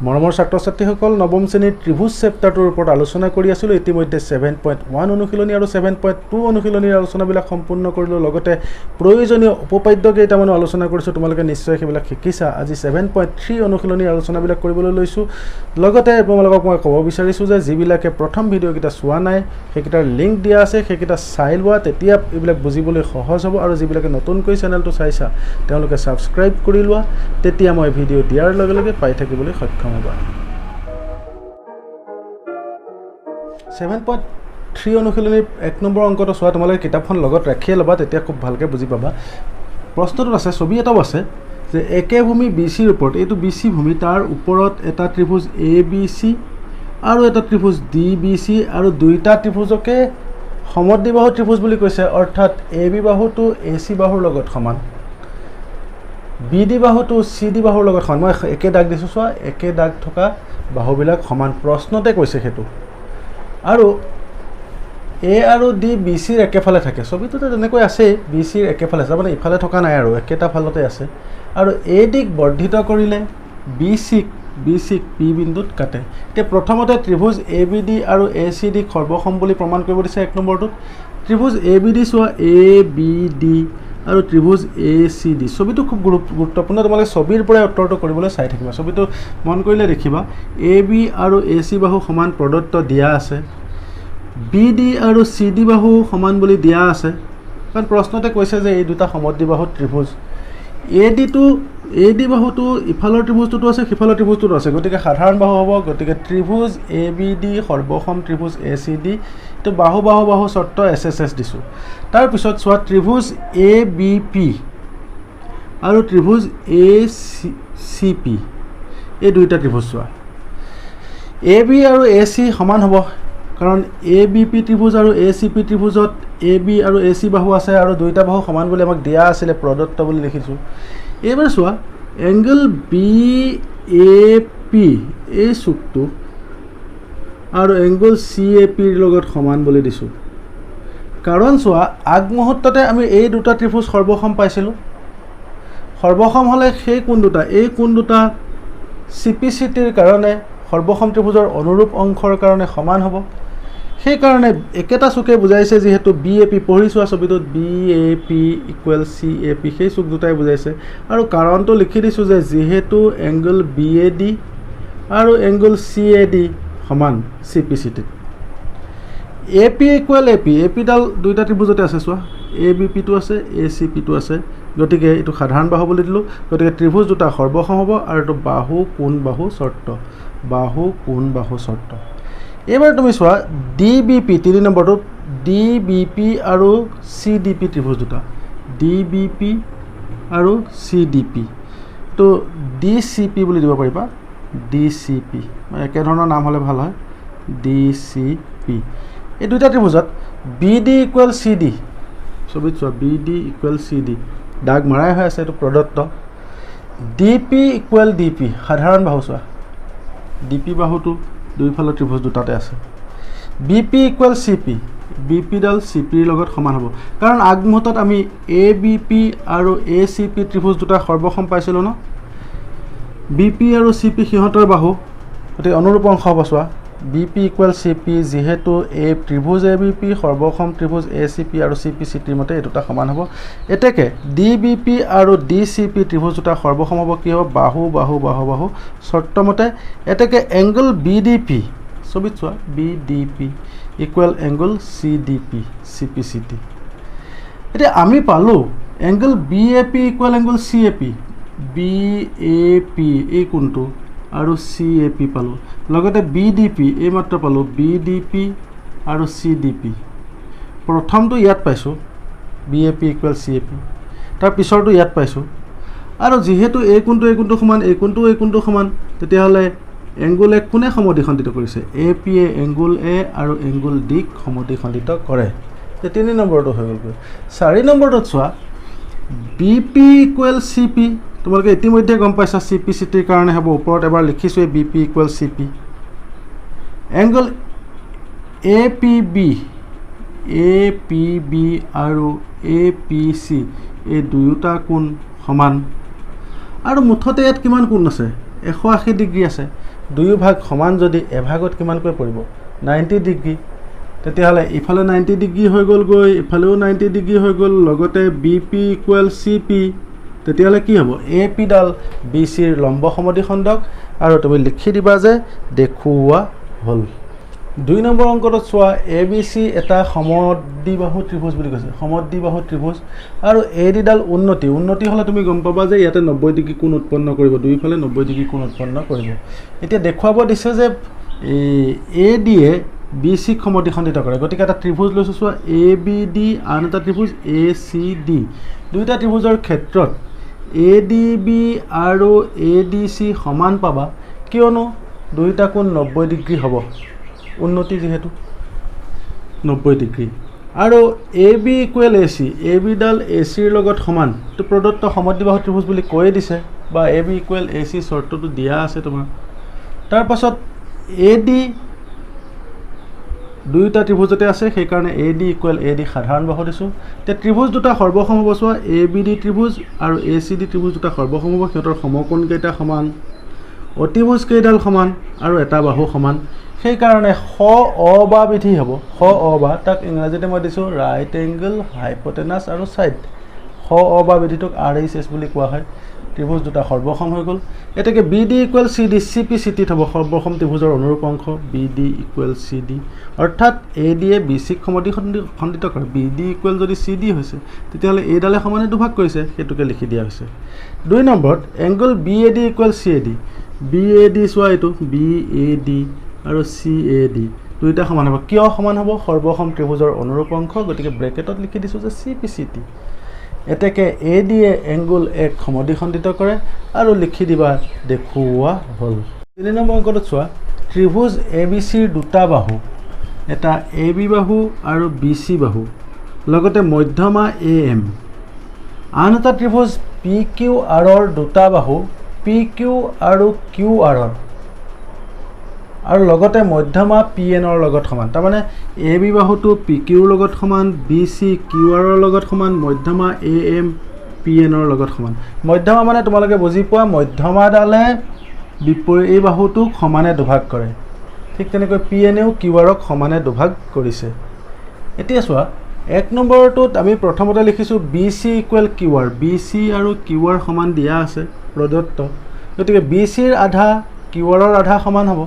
মৰমৰ ছাত্ৰ-ছাত্ৰীসকল নৱম শ্ৰেণীৰ ত্ৰিভুজ চেপ্টাৰটোৰ ওপৰত আলোচনা কৰি আছিলোঁ। ইতিমধ্যে 7.1 অনুশীলনী আৰু 7.2 অনুশীলনীৰ আলোচনাবিলাক সম্পূৰ্ণ কৰিলোঁ। লগতে প্ৰয়োজনীয় উপপাদ্য কেইটামানো আলোচনা কৰিছোঁ। তোমালোকে নিশ্চয় সেইবিলাক শিকিছা। আজি 7.3 অনুশীলনীৰ আলোচনাবিলাক কৰিবলৈ লৈছোঁ। লগতে তোমালোকক মই ক'ব বিচাৰিছোঁ যে যিবিলাকে প্ৰথম ভিডিঅ'কেইটা চোৱা নাই সেইকেইটাৰ লিংক দিয়া আছে, সেইকেইটা চাই লোৱা, তেতিয়া এইবিলাক বুজিবলৈ সহজ হ'ব। আৰু যিবিলাকে নতুনকৈ চেনেলটো চাইছা তেওঁলোকে ছাবস্ক্ৰাইব কৰি লোৱা, তেতিয়া মই ভিডিঅ' দিয়াৰ লগে লগে পাই থাকিবলৈ সক্ষম হ'বা। 7.3 অনুশীলনীৰ 1 নম্বৰ অংকটো চোৱা। তোমালোকে কিতাপখন লগত ৰাখিয়ে ল'বা, তেতিয়া খুব ভালকৈ বুজি পাবা। প্ৰশ্নটোত আছে, ছবি এটাও আছে যে একে ভূমি BCৰ ওপৰত, এইটো BC ভূমি, তাৰ ওপৰত এটা ত্ৰিভুজ ABC আৰু এটা ত্ৰিভুজ DBC আৰু দুইটা ত্ৰিভুজকে সমদ্বিবাহু ত্ৰিভুজ বুলি কৈছে। অৰ্থাৎ AB বাহুটো AC বাহুৰ লগত সমান, BD বাহুটো CD বাহুৰ লগত সমান। মই একে দাগ দিছোঁ চোৱা, একে দাগ থকা বাহুবিলাক সমান। প্ৰশ্নতে কৈছে সেইটো। আৰু A আৰু D BCৰ একেফালে থাকে। ছবিটোতে তেনেকৈ আছে, BCৰ একেফালে আছে, মানে ইফালে থকা নাই আৰু একেটা ফালতে আছে। আৰু ADক বৰ্ধিত কৰিলে BCক P বিন্দুত কাটে। এতিয়া প্ৰথমতে ত্ৰিভুজ ABD আৰু ACD সৰ্বসম বুলি প্ৰমাণ কৰিব দিছে 1 নম্বৰটোত। ত্ৰিভুজ ABD চোৱা, ABD আৰু ত্ৰিভুজ ACD। ছবিটো খুব গুৰুত্বপূৰ্ণ, তোমালোকে ছবিৰ পৰাই উত্তৰটো কৰিবলৈ চাই থাকিবা। ছবিটো মন কৰিলে দেখিবা AB আৰু AC বাহু সমান প্ৰদত্ত দিয়া আছে, BD আৰু CD বাহু সমান বুলি দিয়া আছে, কাৰণ প্ৰশ্নতে কৈছে যে এই দুটা সমদ্বিবাহু ত্ৰিভুজ। AD বাহুটো ইফালৰ ত্ৰিভুজটোতো আছে, সিফালৰ ত্ৰিভুজটোতো আছে, গতিকে সাধাৰণ বাহু হ'ব। গতিকে ত্ৰিভুজ ABD সৰ্বসম ত্ৰিভুজ ACD, এইটো বাহু বাহু বাহু চৰ্ত SSS দিছোঁ। তাৰপিছত চোৱা ত্ৰিভুজ ABP আৰু ত্ৰিভুজ ACP, এই দুইটা ত্ৰিভুজ চোৱা। AB আৰু AC সমান হ'ব, কাৰণ ABP ত্ৰিভুজ আৰু ACP ত্ৰিভুজত AB আৰু AC বাহু আছে আৰু দুইটা বাহু সমান বুলি আমাক দিয়া আছিলে, প্ৰদত্ত বুলি লিখিছোঁ। এইবাৰ চোৱা এংগল BAP এই চুকটো আৰু এংগল CAPৰ লগত সমান বুলি দিছোঁ। কাৰণ চোৱা আগমুহূৰ্ততে আমি এই দুটা ত্ৰিভুজ সৰ্বসম পাইছিলোঁ। সৰ্বসম হ'লে সেই কোণ দুটা, এই কোণ দুটা CPCTৰ কাৰণে সৰ্বসম ত্ৰিভুজৰ অনুৰূপ অংশৰ কাৰণে সমান হ'ব। সেইকাৰণে একেটা চুকে বুজাইছে, যিহেতু BAP পঢ়ি চোৱা ছবিটোত BAP = CAP, সেই চুক দুটাই বুজাইছে। আৰু কাৰণটো লিখি দিছোঁ যে যিহেতু এংগল BAD আৰু এংগল CAD সমান CPCTত। AP = AP, APডাল দুইটা ত্ৰিভুজতে আছে চোৱা, ABPটো আছে, ACPটো আছে, গতিকে এইটো সাধাৰণ বাহু বুলি দিলোঁ। গতিকে ত্ৰিভুজ দুটা সৰ্বসম হ'ব আৰু এইটো বাহু কোণ বাহু চৰ্ত, বাহু কোণ বাহু চৰ্ত। এইবাৰ তুমি চোৱা DBP 3 নম্বৰটোত, DBP আৰু CDP ত্ৰিভুজ দুটা, DBP আৰু CDP, তো DCP বুলি দিব পাৰিবা, DCP, একেধৰণৰ নাম হ'লে ভাল হয়, DCP। এই দুইটা ত্ৰিভুজত BD = CD, ছবিত চোৱা BD = CD, দাগ মৰাই হৈ আছে, এইটো প্ৰদত্ত। DP = DP, সাধাৰণ বাহু চোৱা, DP বাহুটো দুইফালৰ ত্ৰিভুজ দুটাতে আছে। BP = CP, BPডাল CPৰ লগত সমান হ'ব, কাৰণ আগমুহূৰ্তত আমি ABP আৰু ACP ত্ৰিভুজ দুটা সৰ্বসম পাইছিলোঁ ন। BP আৰু CP সিহঁতৰ বাহু, গতিকে অনুৰূপ অংশ হ'ব। চোৱা BP = CP, যিহেতু এই ত্ৰিভুজ ABP সৰ্বসম ত্ৰিভুজ ACP আৰু CPCTৰ মতে এই দুটা সমান হ'ব। এতেকে DBP আৰু DCP ত্ৰিভুজ দুটা সৰ্বসম হ'ব, কি হ'ব, বাহু বাহু বাহু বাহু চৰ্তমতে। এতেকে এংগল BDP, ছবিত চোৱা BDP = এংগল CDP CPCT। এতিয়া আমি পালোঁ angle BAP = angle CAP, BAP এই কোণটো আৰু CAP পালোঁ। লগতে BDP এইমাত্ৰ পালোঁ, BDP আৰু CDP। প্ৰথমটো ইয়াত পাইছোঁ BAP = CAP, তাৰ পিছৰটো ইয়াত পাইছোঁ। আৰু যিহেতু এই কোণটো সমান, এই কোণটো সমান, তেতিয়াহ'লে এংগুল A কোনে সমদ্বিখণ্ডিত কৰিছে, AP এংগুল A আৰু এংগুল Dক সমদ্বিখণ্ডিত কৰে। 3 নম্বৰটো হৈ গ'লগৈ। 4 নম্বৰটোত চোৱা BP = CP, তোমালোকে ইতিমধ্যে গম পাইছা CPCTৰ কাৰণে হ'ব, ওপৰত এবাৰ লিখিছোঁ BP = CP। এংগল APB আৰু APC এই দুয়োটা কোণ সমান। আৰু মুঠতে ইয়াত কিমান কোণ আছে, 180 ডিগ্ৰী আছে। দুয়ো ভাগ সমান যদি এভাগত কিমানকৈ পৰিব 90 ডিগ্ৰী তেতিয়াহ'লে ইফালে 90 ডিগ্ৰী হৈ গ'লগৈ ইফালেও 90 ডিগ্ৰী হৈ গ'ল লগতে BP ইকুৱেল CP তেতিয়াহ'লে কি হ'ব AP ডাল BCৰ লম্ব সমদ্বিখণ্ডক আৰু তুমি লিখি দিবা যে দেখুওৱা হ'ল 2 নম্বৰ অংকত চোৱা ABC এটা সমদ্বিবাহু ত্ৰিভুজ বুলি কৈছে সমদ্বিবাহু ত্ৰিভুজ আৰু AD ডাল উন্নতি হ'লে তুমি গম পাবা যে ইয়াতে 90 ডিগ্ৰী কোণ উৎপন্ন কৰিব দুইফালে 90 ডিগ্ৰী কোণ উৎপন্ন কৰিব এতিয়া দেখুৱাব দিছে যে AD এ BC সমদ্বিখণ্ডিত কৰে গতিকে এটা ত্ৰিভুজ লৈছো চোৱা ABD আন এটা ত্ৰিভুজ ACD দুইটা ত্ৰিভুজৰ ক্ষেত্ৰত ADB আৰু ADC সমান পাবা কিয়নো দুইটা কোণ 90 ডিগ্ৰী হ'ব উন্নতি যেহেতু 90 ডিগ্ৰী আৰু AB ইকুৱেল AC AB ডাল AC ৰ লগত সমান তো প্ৰদত্ত সমদ্বিবাহু ত্ৰিভুজ বুলি কৈ দিছে বা AB ইকুৱেল AC শৰ্তটো দিয়া আছে তোমাৰ তাৰ পাছত AD দুইটা ত্ৰিভুজতে আছে সেই কাৰণে AD ইকুৱেল AD সাধাৰণ বাহু দিছো তে ত্ৰিভুজ দুটা সৰ্বসম হ'ব চোৱা ABD ত্ৰিভুজ আৰু ACD ত্ৰিভুজ দুটা সৰ্বসম হ'ব সিহঁতৰ সমকোণ কেইটা সমান অতিভুজ কেইডাল সমান আৰু এটা বাহু সমান সেই কাৰণে খ অ বিধি হ'ব খ অ তাক ইংৰাজীতে মই দিছো ৰাইট এংগল হাইপোটেনাছ আৰু সাইড খ অ বিধিটোক RHS বুলি কোৱা হয় ত্ৰিভুজ দুটা সৰ্বসম হৈ গ'ল এটাকে BD equal CD CP CT হ'ব সৰ্বসম ত্ৰিভুজৰ অনুৰূপ অংশ BD ইকুৱেল CD অৰ্থাৎ AD এ BC সমদ্বিখণ্ডিত কৰে BD ইকুৱেল যদি CD হৈছে তেতিয়াহ'লে A ডালে সমানে দুভাগ কৰিছে হেতুকে লিখি দিয়া হৈছে 2 নম্বৰত angle BAD equal CAD BAD চোৱা এটো BAD আৰু CAD দুইটা সমান হ'ব কিয় সমান হ'ব সৰ্বসম ত্ৰিভুজৰ অনুৰূপ অংশ গতিকে ব্ৰেকেটত লিখি দিছো যে CPCT এটাকে AD এ এংগল এক সমদ্বিখণ্ডিত কৰে আৰু লিখি দিবা দেখুওৱা হ'ল 3 নম্বৰ অংকত চোৱা ত্ৰিভুজ ABC ৰ দুটা বাহু এটা AB বাহু আৰু BC বাহু লগতে মধ্যমা AM আন এটা ত্ৰিভুজ PQR ৰ দুটা বাহু PQ আৰু QR আৰু লগতে মধ্যমা PN ৰ লগত সমান তাৰ মানে AB বাহুটো PQ ৰ লগত সমান BC QR ৰ লগত সমান মধ্যমা AM PN ৰ লগত সমান মধ্যমা মানে তোমালোকে বুজি পোৱা মধ্যমা ডালে বিপৰীত এই বাহুটোক সমানে দুভাগ কৰে ঠিক তেনেকৈ PN এও QR ক সমানে দুভাগ কৰিছে এতিয়া চোৱা 1 নম্বৰটোত আমি প্ৰথমতে লিখিছো BC ইকুৱেল QR BC আৰু QR সমান দিয়া আছে প্ৰদত্ত গতিকে BC ৰ আধা QR ৰ আধা সমান হ'ব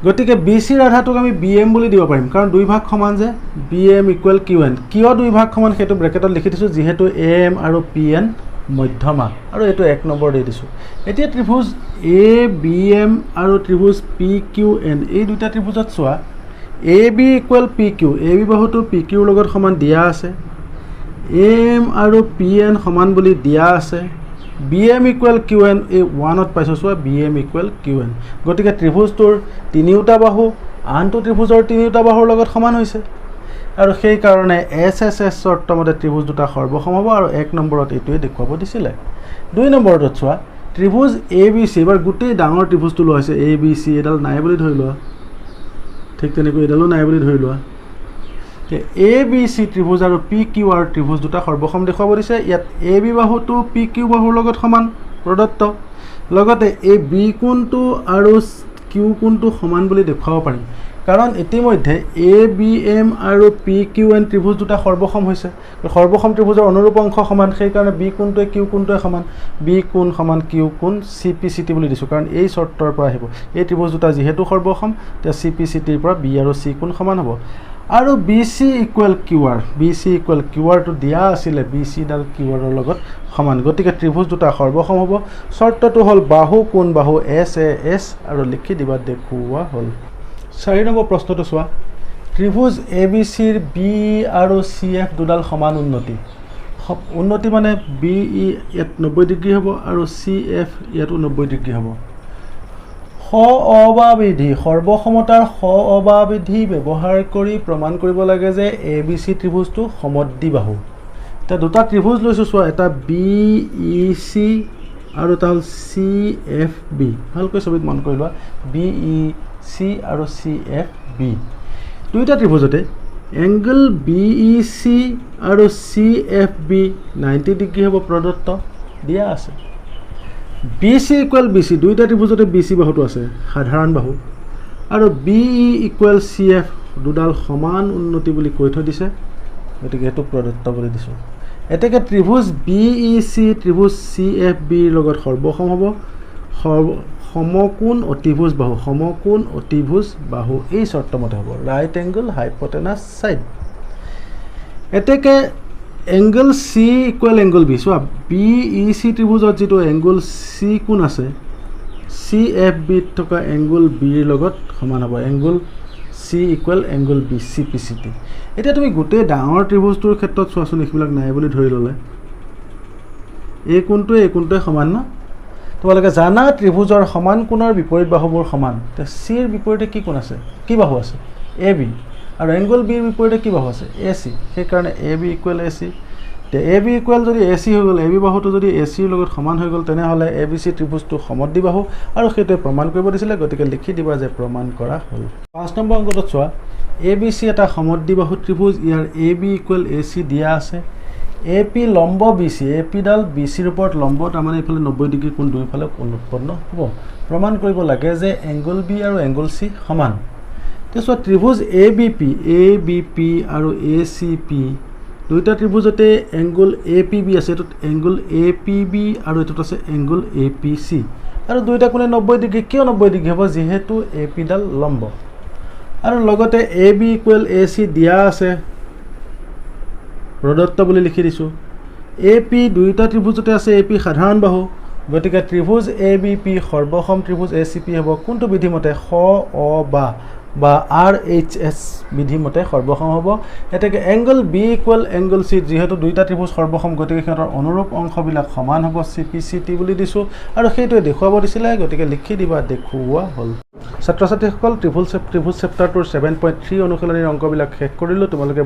গতিকে BC ৰ আধাটোক আমি BM বুলি দিব পাৰিম কাৰণ দুই ভাগ সমান যে BM ইকুৱেল QN কিয় দুই ভাগ সমান হেতু ব্ৰেকেটত লিখি দিছো যেহেতু AM আৰু PN মধ্যমা আৰু এটো 1 নম্বৰ দি দিছো এতিয়া ত্ৰিভুজ ABM আৰু ত্ৰিভুজ PQN এই দুটা ত্ৰিভুজত চোৱা AB ইকুৱেল PQ AB বাহুটো PQ ৰ লগত সমান দিয়া আছে AM আৰু PN সমান বুলি দিয়া আছে BM ইকুৱেল QN এই 1ত পাইছো চোৱা BM ইকুৱেল QN গতিকে ত্ৰিভুজটোৰ তিনিটা বাহু আনটো ত্ৰিভুজৰ তিনিটা বাহুৰ লগত সমান হৈছে আৰু সেই কাৰণে SSS শৰ্তমতে ত্ৰিভুজ দুটা সৰ্বসম হ'ব আৰু 1 নম্বৰত এটোৱে দেখুৱাব দিছিলে 2 নম্বৰত চোৱা ত্ৰিভুজ ABC এবাৰ গোটেই ডাঙৰ ত্ৰিভুজটো লোৱা হৈছে ABC এডাল নাই বুলি ধৰি লোৱা ঠিক তেনেকৈ এডালো নাই বুলি ধৰি লোৱা ABC ত্ৰিভুজ আৰু PQR ত্ৰিভুজ দুটা সৰ্বসম দেখুৱাব দিছে ইয়াত AB বাহুটো PQ বাহুৰ লগত সমান প্ৰদত্ত লগতে এই B কোণটো আৰু Q কোণটো সমান বুলি দেখুৱাব পাৰিম কাৰণ ইতিমধ্যে ABM আৰু PQN ত্ৰিভুজ দুটা সৰ্বসম হৈছে সৰ্বসম ত্ৰিভুজৰ অনুৰূপ অংশ সমান সেই কাৰণে B কোণটোৱে Q কোণটোৱে সমান B কোণ সমান Q কোণ CPCT বুলি দিছো কাৰণ এই শৰ্তৰ পৰা আহিব এই ত্ৰিভুজ দুটা যেহেতু সৰ্বসম তে CPCT ৰ পৰা B আৰু C কোণ সমান হ'ব আৰু BC ইকুৱেল QR টো দিয়া আছিল BC ডাল QR ৰ লগত সমান গতিকে ত্ৰিভুজ দুটা সৰ্বসম হ'ব শৰ্তটো হ'ল বাহু কোণ বাহু SAS আৰু লিখি দিবা দেখুওৱা হ'ল 4 নম্বৰ প্ৰশ্নটো চোৱা ত্ৰিভুজ ABC ৰ BE আৰু CF দুডাল সমান উন্নতি মানে BE ইয়াত 90 ডিগ্ৰী হ'ব আৰু CF ইয়াতো 90 ডিগ্ৰী হ'ব খ অবাবিধি সৰ্বসমতাৰ খ অবাবিধি ব্যৱহাৰ কৰি প্ৰমাণ কৰিব লাগে যে ABC ত্ৰিভুজটো সমদ্বিবাহু তে দুটা ত্ৰিভুজ লৈছো চোৱা এটা BEC আৰু এটা হ'ল CFB ভালকৈ ছবিত মন কৰি লোৱা BEC আৰু CFB দুইটা ত্ৰিভুজতে এংগল BEC আৰু CFB 90 ডিগ্ৰী হ'ব প্ৰদত্ত দিয়া আছে BC ইকুৱেল BC দুইটা ত্ৰিভুজতে BC বাহুটো আছে সাধাৰণ বাহু আৰু BE ইকুৱেল CF দুডাল সমান উন্নতি বুলি কৈ থৈ দিছে গতিকে এটো প্ৰদত্ত বুলি দিছো এতেকে ত্ৰিভুজ BEC ত্ৰিভুজ CFB ৰ লগত সৰ্বসম হ'ব সমকোণ অতিভুজ বাহু এই শৰ্ত মতে হ'ব ৰাইট এংগল হাইপোটেনাস সাইড এতেকে angle C equal angle B so BEC ত্ৰিভুজত যেটো এংগল C কোণ আছে CFB থকা এংগল B ৰ লগত সমান হ'ব angle C equal angle B CPCT এটা তুমি গুটে ডাঙৰ ত্ৰিভুজটোৰ ক্ষেত্ৰত চোৱাচোন এখিবিলাক নাই বুলি ধৰি ললে এই কোণটো সমান না তোমালোকে জানা ত্ৰিভুজৰ সমান কোণৰ বিপৰীত বাহুবোৰ সমান তে C ৰ বিপৰীতে কি কোণ আছে কি বাহু আছে AB আৰু এংগল B ৰ বিপৰীতে কি বাহু আছে AC সেই কাৰণে AB ইকুৱেল AC তে AB ইকুৱেল যদি AC হৈ গল AB বাহুটো যদি AC ৰ লগত সমান হৈ গল তেনে হলে ABC ত্ৰিভুজটো সমদ্বি বাহু আৰু সেইটো প্ৰমাণ কৰিব দিছিলে গতিকে লিখি দিবা যে প্ৰমাণ কৰা হল 5 নম্বৰ অংকটো চোৱা ABC এটা সমদ্বি বাহু ত্ৰিভুজ ইয়াৰ AB ইকুৱেল AC দিয়া আছে AP লম্ব BC AP ডাল BC ৰ ওপৰত লম্ব তাৰমানে ইফালে 90 ডিগ্ৰী কোণ দুইফালে কোণ উৎপন্ন হ'ব প্ৰমাণ কৰিব লাগে যে এংগল B আৰু এংগল C সমান তেছো ত্ৰিভুজ ABP আৰু ACP দুইটা ত্ৰিভুজতে এংগল APB আছে এটো এংগল APB আৰু এটোত আছে এংগল APC আৰু দুইটা কোণে 90 ডিগ্ৰী কিয় 90 ডিগ্ৰী হ'ব যেহেতু AP ডাল লম্ব আৰু লগতে AB ইকুৱেল AC দিয়া আছে প্ৰদত্ত বুলি লিখি দিছো AP দুইটা ত্ৰিভুজতে আছে AP সাধাৰণ বাহু গতিকে ত্ৰিভুজ ABP সৰ্বসম ত্ৰিভুজ ACP হ'ব কোনটো বিধি মতে খ অ বা RHS বিধি মতে সৰ্বসম হ'ব এতেকে angle B equal angle C যেহেতু দুইটা ত্ৰিভুজ সৰ্বসম গতিকে সিহঁতৰ অনুৰূপ অংশবিলাক সমান হ'ব CPCT বুলি দিছো আৰু সেইটোৱে দেখুৱাব দিছিলে গতিকে লিখি দিবা দেখুৱা হল ছাত্ৰ-ছাত্ৰীসকল ত্ৰিভুজ চেপ্টাৰটোৰ 7.3 অনুশীলনীৰ অংকবিলাক শেষ কৰিলো তোমালোকে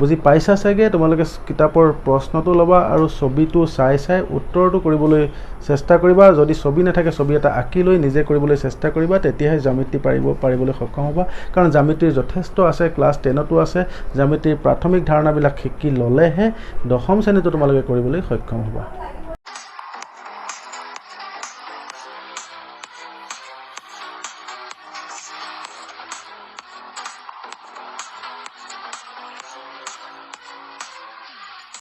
বুজি পাইছা চাগে তোমালোকে কিতাপৰ প্ৰশ্নটো লবা আৰু ছবিটো চাই উত্তৰটো কৰিবলৈ চেষ্টা কৰিবা যদি ছবি নাথাকে ছবি এটা আঁকি লৈ নিজে কৰিবলৈ চেষ্টা কৰিবা তেতিয়াহে জ্যামিতি পাৰিবলৈ সক্ষম হ'বা কাৰণ জ্যামিতিৰ যথেষ্ট আছে ক্লাছ 10তো আছে জ্যামিতিৰ প্ৰাথমিক ধাৰণাবিলাক শিকি ললেহে দশম শ্ৰেণীটো তোমালোকে কৰিবলৈ সক্ষম হ'বা